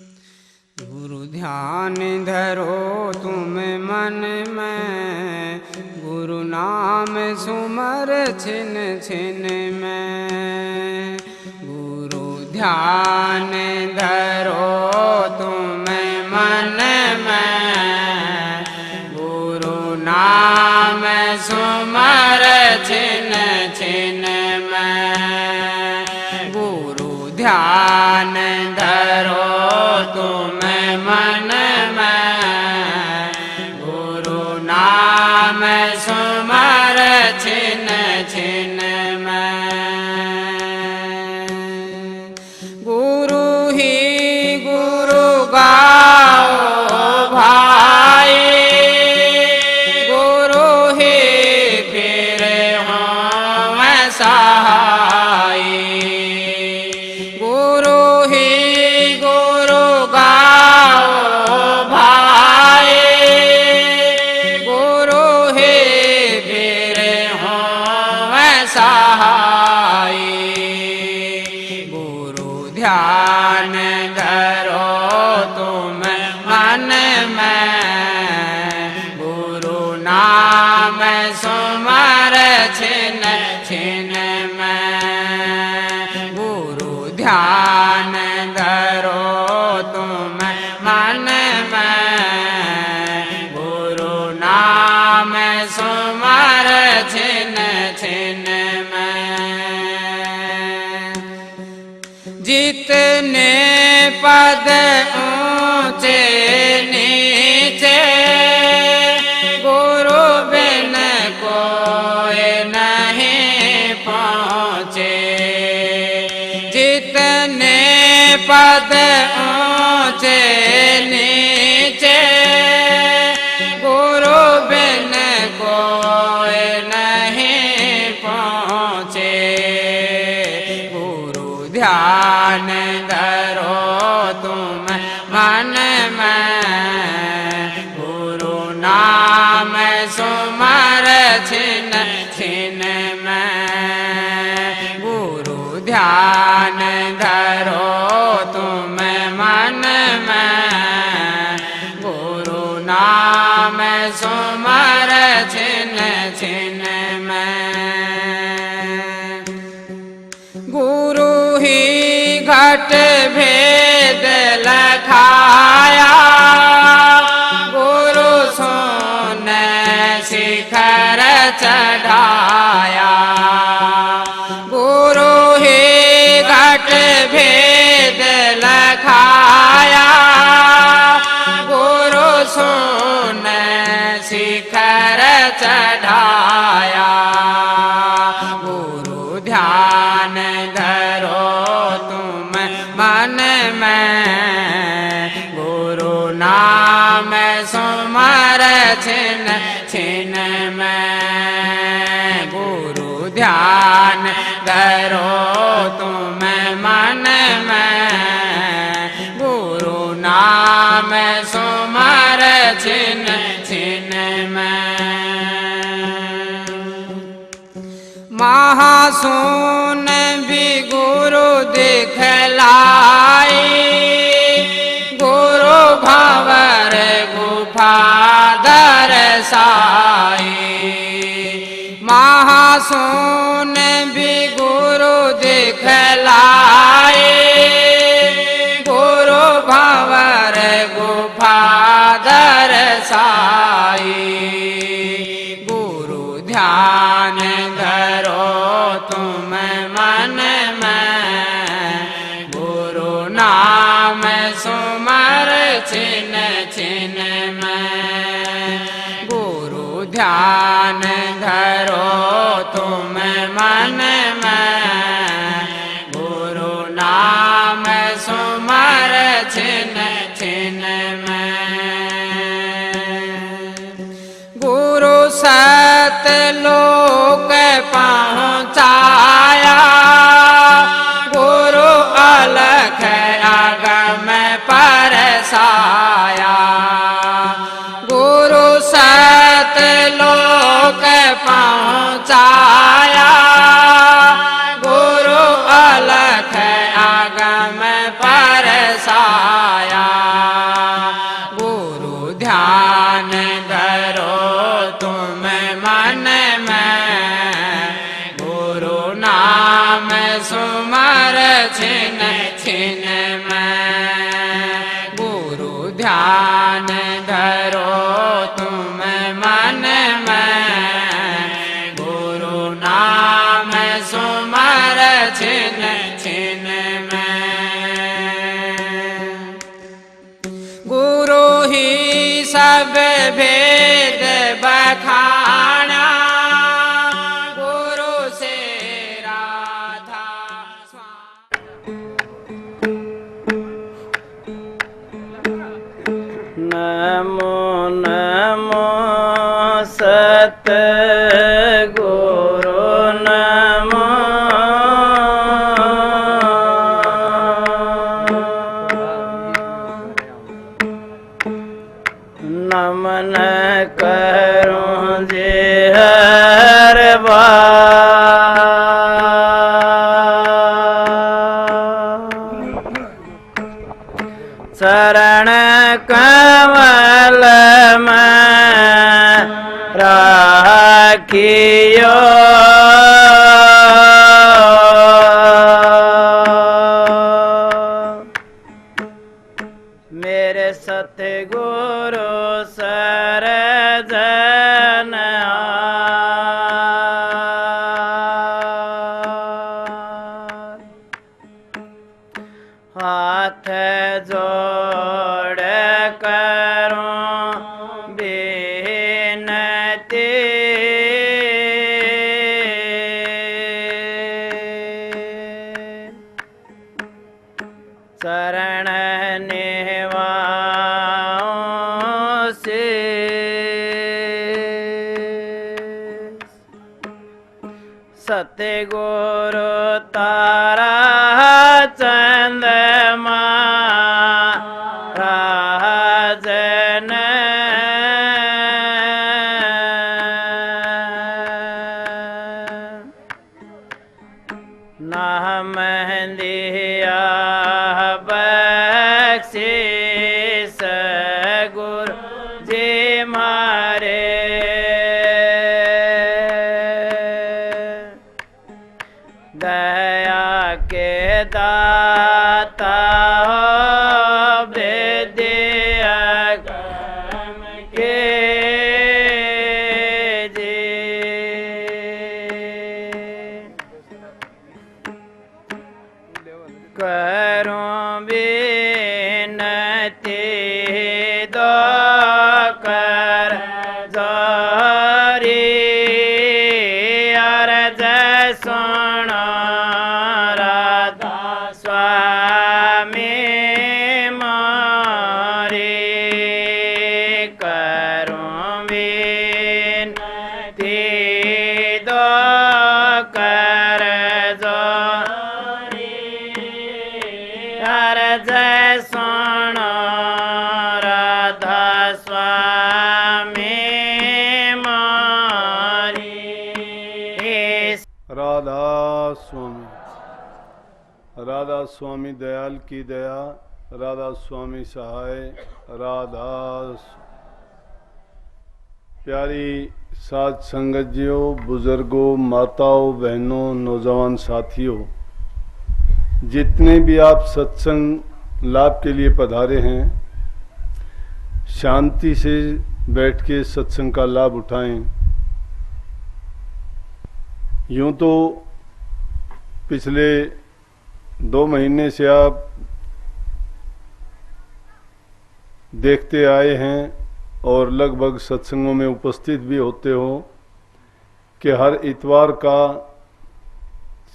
गुरु ध्यान धरो तुम मन में, गुरु नाम सुमर छिन छिन में। गुरु ध्यान धरो तुम मन में, गुरु नाम सुमर छिन छिन में। गुरु ध्यान धरो तुम मन में, गुरु नाम सुमर छिन छिन में। गुरु ही गुरु गाओ भाई, गुरु ही फिर हों सहाय। गुरु ही गुरु गाओ भाई, गुरु ही फिर हों सहाय। गुरु ध्यान धरो तुम मन में, गुरु नाम सुमर छिन छिन में। गुरु ध्यान धरो तुम मन में, गुरु नाम सुमर छिन छिन में। जितने पद ऊंचे नीचे, गुरु बिन कोई नहीं पहुँचे। जितने पद ऊंचे नीचे, गुरु बिन कोई नहीं पहुँचे। गुरु ध्यान धरो तुम मन में, गुरु नाम सुमर छिन छिन में। गुरु ध्यान धरो तुम मन में, गुरु नाम सुमर छिन छिन में। गुरु ही घट भेद लखाया, गुरु सोने शिखर चढ़ाया। गुरु ही घट भेद लखाया, गुरु सोने शिखर चढ़ाया। गुरु ध्यान धरो तुम मन में, गुरु नाम सुमर छिन छिन में। गुरु ध्यान धरो तुम मन में, गुरु नाम सुमर छिन छिन में। महासून भी गुरु दिखलाई, गुरु भंवर गुफा दरसाई। महासून भी गुरु दिखलाई, गुरु भंवर गुफा दरसाई। गुरु ध्यान धरो तुम मन में, गुरु नाम सुमर छिन छिन में। गुरु ध्यान धरो तुम मन में, गुरु नाम सुमर छिन छिन में। गुरु सतलोक पहुँचाया, गुरु अलख आगम परसाया। गुरु सतलोक पहुँचाया, गुरु अलख आगम परसाया। छिन छिन में। गुरु ध्यान धरो तुम मन में, गुरु नाम सुमर छिन छिन में। गुरु ही सब भेद बखाना, गुरु से राधा नमो नमो सतगुरु नमो नमन करूं जे हर शरण कमल में राखियो मेरे सतगुरु सरजन हाथ जोड़ करूं बेनती, शरण नेवाओं से सतगुरु तारा चंद्रमा राजन नाम दिया बख्शिश गुरु जी मारे। दया के दाता हो विद्या कर्म के जी, करूं विनती दो कर जारी, अर्ज सुनो राधा स्वामी मारे। करूं विनती दो कर जारी, अर्ज सुनो राधा स्वामी मारी। राधा स्वामी, राधा स्वामी दयाल की दया, राधा स्वामी सहाय, राधा प्यारी साथ संगतियों, बुजुर्गों, माताओं, बहनों, नौजवान साथियों, जितने भी आप सत्संग लाभ के लिए पधारे हैं, शांति से बैठ के सत्संग का लाभ उठाएं। यूं तो पिछले 2 महीने से आप देखते आए हैं और लगभग सत्संगों में उपस्थित भी होते हो कि हर इतवार का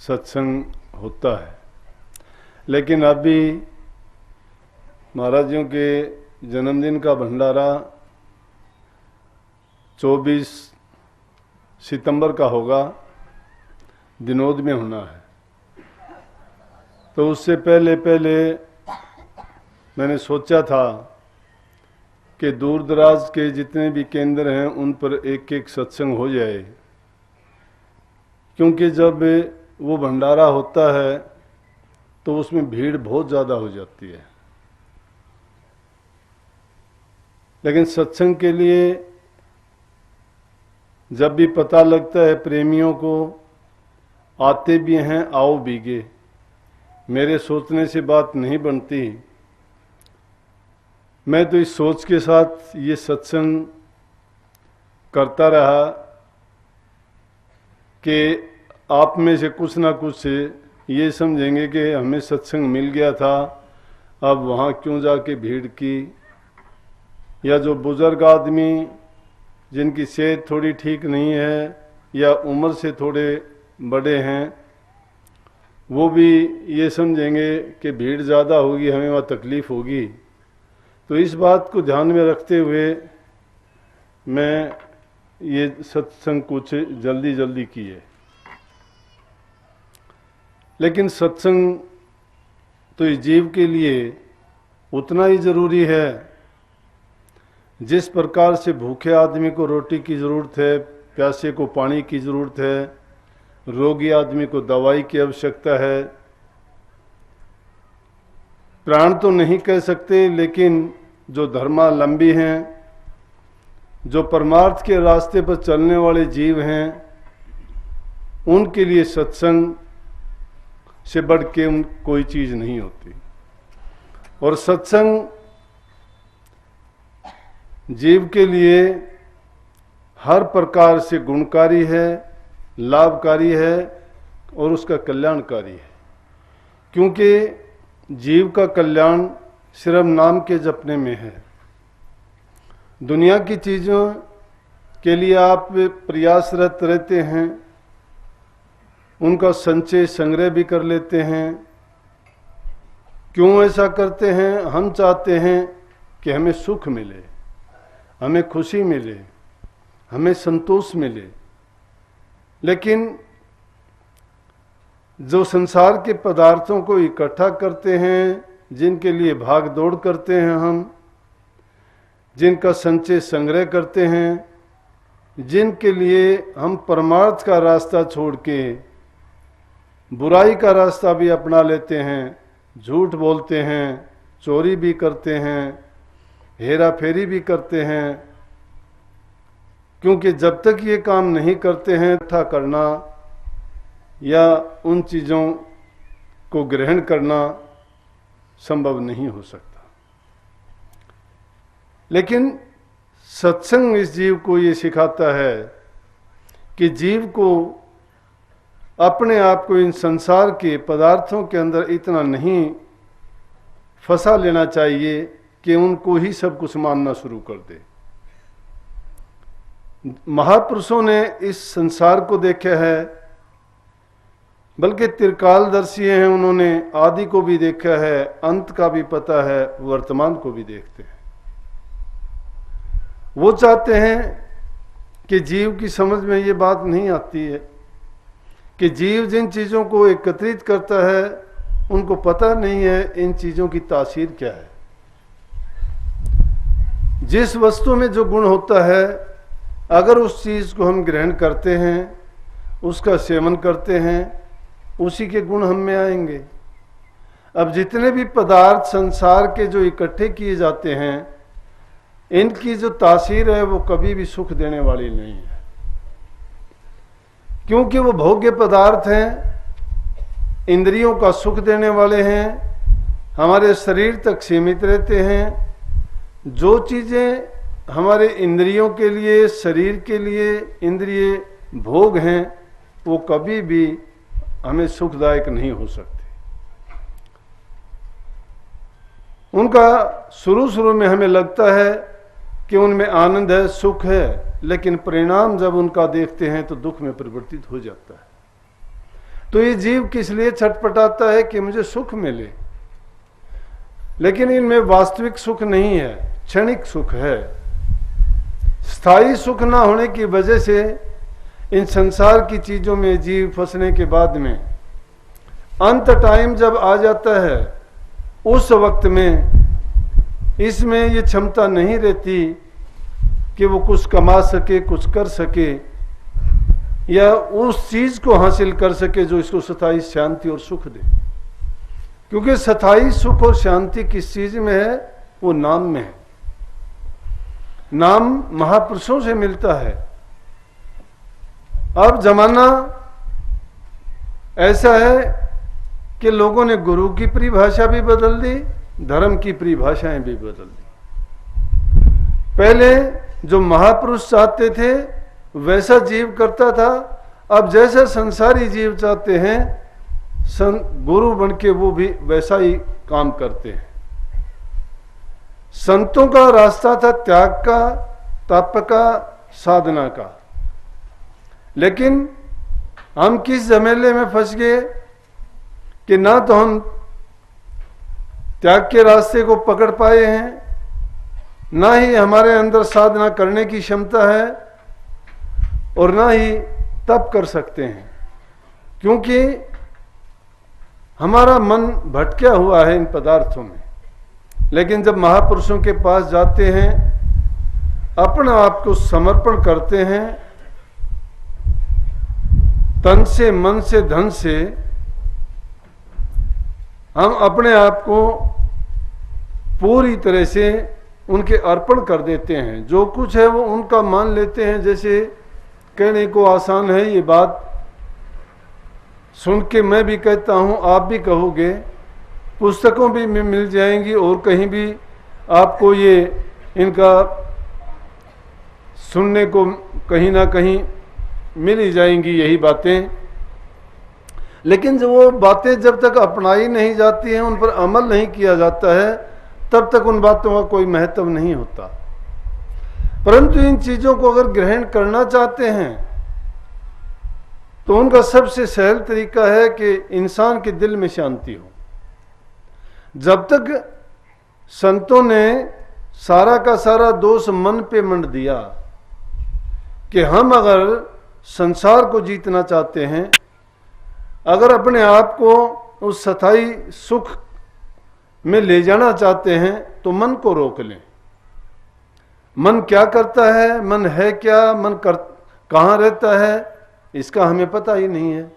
सत्संग होता है। लेकिन अभी महाराज जी के जन्मदिन का भंडारा 24 सितंबर का होगा, दिनोद में होना है। तो उससे पहले मैंने सोचा था कि दूर दराज के जितने भी केंद्र हैं उन पर एक एक सत्संग हो जाए, क्योंकि जब वो भंडारा होता है तो उसमें भीड़ बहुत ज़्यादा हो जाती है। लेकिन सत्संग के लिए जब भी पता लगता है प्रेमियों को, आते भी हैं आओ भीगे, मेरे सोचने से बात नहीं बनती। मैं तो इस सोच के साथ ये सत्संग करता रहा कि आप में से कुछ ना कुछ ये समझेंगे कि हमें सत्संग मिल गया था, अब वहाँ क्यों जाके भीड़ की। या जो बुजुर्ग आदमी जिनकी सेहत थोड़ी ठीक नहीं है या उम्र से थोड़े बड़े हैं, वो भी ये समझेंगे कि भीड़ ज़्यादा होगी, हमें वहाँ तकलीफ़ होगी। तो इस बात को ध्यान में रखते हुए मैं ये सत्संग कुछ जल्दी जल्दी किए। लेकिन सत्संग तो इस जीव के लिए उतना ही ज़रूरी है जिस प्रकार से भूखे आदमी को रोटी की ज़रूरत है, प्यासे को पानी की ज़रूरत है, रोगी आदमी को दवाई की आवश्यकता है। प्राण तो नहीं कह सकते, लेकिन जो धर्मावलंबी हैं, जो परमार्थ के रास्ते पर चलने वाले जीव हैं, उनके लिए सत्संग से बढ़ के कोई चीज़ नहीं होती। और सत्संग जीव के लिए हर प्रकार से गुणकारी है, लाभकारी है और उसका कल्याणकारी है। क्योंकि जीव का कल्याण सिर्फ नाम के जपने में है। दुनिया की चीज़ों के लिए आप प्रयासरत रहते हैं, उनका संचय संग्रह भी कर लेते हैं। क्यों ऐसा करते हैं? हम चाहते हैं कि हमें सुख मिले, हमें खुशी मिले, हमें संतोष मिले। लेकिन जो संसार के पदार्थों को इकट्ठा करते हैं, जिनके लिए भाग दौड़ करते हैं हम, जिनका संचय संग्रह करते हैं, जिनके लिए हम परमार्थ का रास्ता छोड़ के बुराई का रास्ता भी अपना लेते हैं, झूठ बोलते हैं, चोरी भी करते हैं, हेरा फेरी भी करते हैं। क्योंकि जब तक ये काम नहीं करते हैं, इकट्ठा करना या उन चीज़ों को ग्रहण करना संभव नहीं हो सकता। लेकिन सत्संग इस जीव को ये सिखाता है कि जीव को अपने आप को इन संसार के पदार्थों के अंदर इतना नहीं फंसा लेना चाहिए कि उनको ही सब कुछ मानना शुरू कर दे। महापुरुषों ने इस संसार को देखा है, बल्कि त्रिकालदर्शी हैं, उन्होंने आदि को भी देखा है, अंत का भी पता है, वर्तमान को भी देखते हैं। वो चाहते हैं कि जीव की समझ में ये बात नहीं आती है कि जीव जिन चीज़ों को एकत्रित करता है, उनको पता नहीं है इन चीज़ों की तासीर क्या है। जिस वस्तु में जो गुण होता है, अगर उस चीज़ को हम ग्रहण करते हैं, उसका सेवन करते हैं, उसी के गुण हम में आएंगे। अब जितने भी पदार्थ संसार के जो इकट्ठे किए जाते हैं, इनकी जो तासीर है वो कभी भी सुख देने वाली नहीं है। क्योंकि वो भोग्य पदार्थ हैं, इंद्रियों का सुख देने वाले हैं, हमारे शरीर तक सीमित रहते हैं। जो चीज़ें हमारे इंद्रियों के लिए, शरीर के लिए इंद्रिय भोग हैं, वो कभी भी हमें सुखदायक नहीं हो सकते। उनका शुरू में हमें लगता है कि उनमें आनंद है, सुख है, लेकिन परिणाम जब उनका देखते हैं तो दुख में परिवर्तित हो जाता है। तो ये जीव किस लिए छटपटाता है कि मुझे सुख मिले, लेकिन इनमें वास्तविक सुख नहीं है, क्षणिक सुख है। स्थायी सुख ना होने की वजह से इन संसार की चीजों में जीव फंसने के बाद में अंत टाइम जब आ जाता है, उस वक्त में इसमें ये क्षमता नहीं रहती कि वो कुछ कमा सके, कुछ कर सके या उस चीज को हासिल कर सके जो इसको स्थायी शांति और सुख दे। क्योंकि स्थायी सुख और शांति किस चीज में है? वो नाम में है। नाम महापुरुषों से मिलता है। अब जमाना ऐसा है कि लोगों ने गुरु की परिभाषा भी बदल दी, धर्म की परिभाषाएं भी बदल दी। पहले जो महापुरुष चाहते थे वैसा जीव करता था, अब जैसा संसारी जीव चाहते हैं गुरु बन के वो भी वैसा ही काम करते हैं। संतों का रास्ता था त्याग का, तप का, साधना का, लेकिन हम किस झमेले में फंस गए कि ना तो हम त्याग के रास्ते को पकड़ पाए हैं, ना ही हमारे अंदर साधना करने की क्षमता है और ना ही तप कर सकते हैं, क्योंकि हमारा मन भटका हुआ है इन पदार्थों में। लेकिन जब महापुरुषों के पास जाते हैं, अपने आप को समर्पण करते हैं, तन से, मन से, धन से हम अपने आप को पूरी तरह से उनके अर्पण कर देते हैं। जो कुछ है वो उनका मान लेते हैं। जैसे कहने को आसान है ये बात, सुन के मैं भी कहता हूँ, आप भी कहोगे, पुस्तकों भी में मिल जाएंगी और कहीं भी आपको ये इनका सुनने को कहीं ना कहीं मिल ही जाएंगी यही बातें। लेकिन जब वो बातें जब तक अपनाई नहीं जाती हैं, उन पर अमल नहीं किया जाता है, तब तक उन बातों का कोई महत्व नहीं होता। परंतु इन चीजों को अगर ग्रहण करना चाहते हैं तो उनका सबसे सरल तरीका है कि इंसान के दिल में शांति हो। जब तक संतों ने सारा का सारा दोष मन पे मंड दिया कि हम अगर संसार को जीतना चाहते हैं, अगर अपने आप को उस स्थायी सुख में ले जाना चाहते हैं, तो मन को रोक लें। मन क्या करता है, मन है क्या, मन कहाँ रहता है, इसका हमें पता ही नहीं है।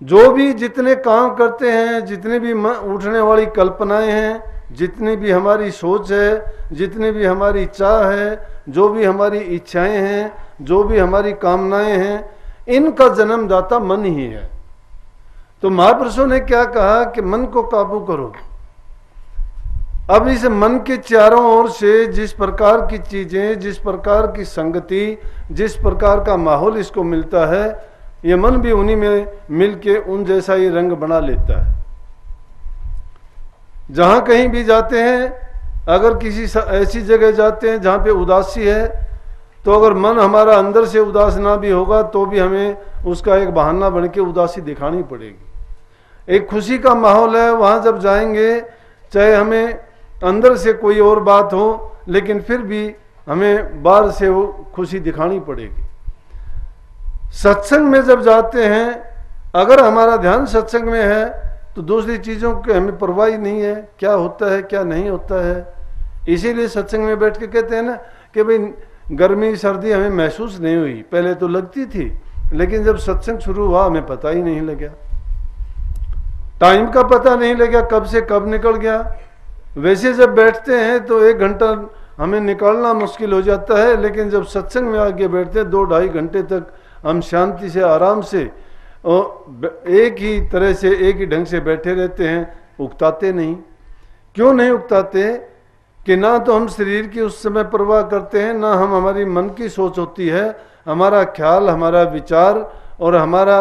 जो भी जितने काम करते हैं, जितने भी उठने वाली कल्पनाएं हैं, जितनी भी हमारी सोच है, जितनी भी हमारी चाह है, जो भी हमारी इच्छाएं हैं, जो भी हमारी कामनाएं हैं, इनका जन्मदाता मन ही है। तो महापुरुषों ने क्या कहा कि मन को काबू करो। अब इस मन के चारों ओर से जिस प्रकार की चीजें, जिस प्रकार की संगति, जिस प्रकार का माहौल इसको मिलता है, ये मन भी उन्हीं में मिलके उन जैसा ही रंग बना लेता है। जहां कहीं भी जाते हैं, अगर किसी ऐसी जगह जाते हैं जहां पे उदासी है, तो अगर मन हमारा अंदर से उदास ना भी होगा तो भी हमें उसका एक बहाना बन के उदासी दिखानी पड़ेगी। एक खुशी का माहौल है, वहां जब जाएंगे, चाहे हमें अंदर से कोई और बात हो, लेकिन फिर भी हमें बाहर से वो खुशी दिखानी पड़ेगी। सत्संग में जब जाते हैं, अगर हमारा ध्यान सत्संग में है तो दूसरी चीज़ों की हमें परवाह ही नहीं है, क्या होता है क्या नहीं होता है। इसीलिए सत्संग में बैठ के कहते हैं ना कि भाई गर्मी सर्दी हमें महसूस नहीं हुई, पहले तो लगती थी, लेकिन जब सत्संग शुरू हुआ हमें पता ही नहीं लगा, टाइम का पता नहीं लगा, कब से कब निकल गया। वैसे जब बैठते हैं तो 1 घंटा हमें निकालना मुश्किल हो जाता है, लेकिन जब सत्संग में आके बैठते हैं 2-2.5 घंटे तक हम शांति से, आराम से और एक ही तरह से, एक ही ढंग से बैठे रहते हैं, उकताते नहीं। क्यों नहीं उकताते कि ना तो हम शरीर की उस समय परवाह करते हैं, ना हम हमारी मन की सोच होती है, हमारा ख्याल, हमारा विचार और हमारा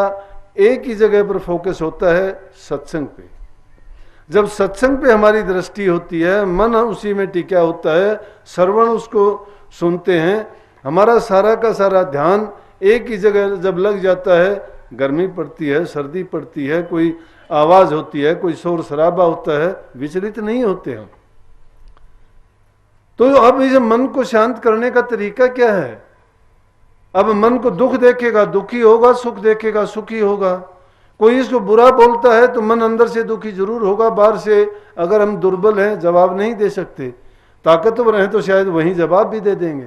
एक ही जगह पर फोकस होता है, सत्संग पे। जब सत्संग पे हमारी दृष्टि होती है, मन उसी में टिका होता है, श्रवण उसको सुनते हैं, हमारा सारा का सारा ध्यान एक ही जगह जब लग जाता है, गर्मी पड़ती है, सर्दी पड़ती है, कोई आवाज होती है, कोई शोर शराबा होता है, विचलित नहीं होते हम। तो अब इस मन को शांत करने का तरीका क्या है? अब मन को दुख देखेगा दुखी होगा, सुख देखेगा सुखी होगा। कोई इसको बुरा बोलता है तो मन अंदर से दुखी जरूर होगा, बाहर से अगर हम दुर्बल हैं, जवाब नहीं दे सकते, ताकतवर हैं तो शायद वहीं जवाब भी दे देंगे।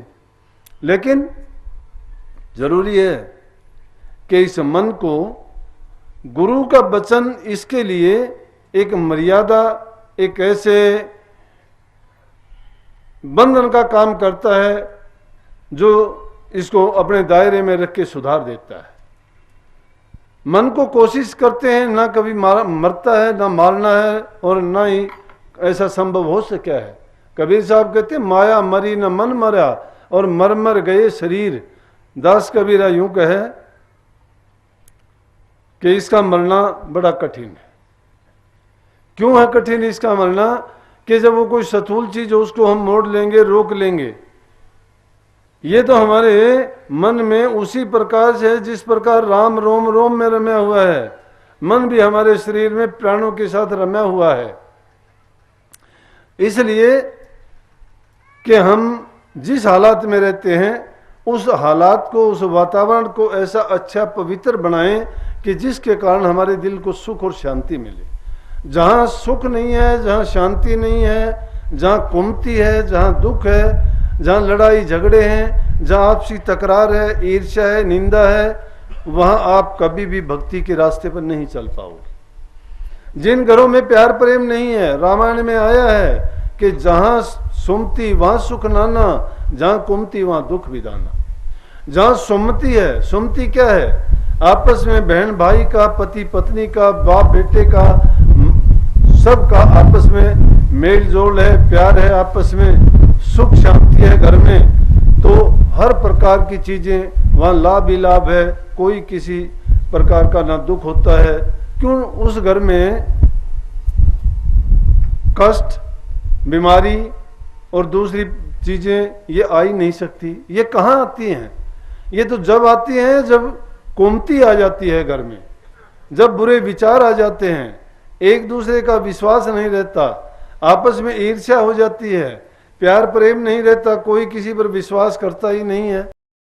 लेकिन जरूरी है कि इस मन को, गुरु का वचन इसके लिए एक मर्यादा, एक ऐसे बंधन का काम करता है जो इसको अपने दायरे में रख के सुधार देता है। मन को कोशिश करते हैं, ना कभी मरता है, ना मारना है, और ना ही ऐसा संभव हो सका है। कबीर साहब कहते माया मरी न मन मरा, और मर मर गए शरीर। दास कबीरा यूं कहे कि इसका मरना बड़ा कठिन है। क्यों है कठिन इसका मरना? कि जब वो कोई स्थूल चीज हो उसको हम मोड़ लेंगे, रोक लेंगे। ये तो हमारे मन में उसी प्रकार से है जिस प्रकार राम रोम रोम में रम्या हुआ है। मन भी हमारे शरीर में प्राणों के साथ रम्या हुआ है। इसलिए कि हम जिस हालात में रहते हैं उस हालात को, उस वातावरण को ऐसा अच्छा पवित्र बनाएं कि जिसके कारण हमारे दिल को सुख और शांति मिले। जहाँ सुख नहीं है, जहाँ शांति नहीं है, जहाँ कुमति है, जहाँ दुख है, जहाँ लड़ाई झगड़े हैं, जहाँ आपसी तकरार है, ईर्ष्या है, निंदा है, वहाँ आप कभी भी भक्ति के रास्ते पर नहीं चल पाओगे। जिन घरों में प्यार प्रेम नहीं है, रामायण में आया है कि जहाँ सुमति वहाँ सुख नाना, जहाँ कुमति वहाँ दुख विदाना। जहाँ सुमति है, सुमति क्या है? आपस में बहन भाई का, पति पत्नी का, बाप बेटे का, सबका आपस में मेल जोल है, प्यार है, आपस में सुख शांति है घर में, तो हर प्रकार की चीजें वहाँ लाभ ही लाभ है। कोई किसी प्रकार का ना दुख होता है। क्यों? उस घर में कष्ट, बीमारी और दूसरी चीजें ये आ ही नहीं सकती। ये कहाँ आती हैं? ये तो जब आती हैं जब कुमति आ जाती है घर में, जब बुरे विचार आ जाते हैं, एक दूसरे का विश्वास नहीं रहता, आपस में ईर्ष्या हो जाती है, प्यार प्रेम नहीं रहता, कोई किसी पर विश्वास करता ही नहीं है।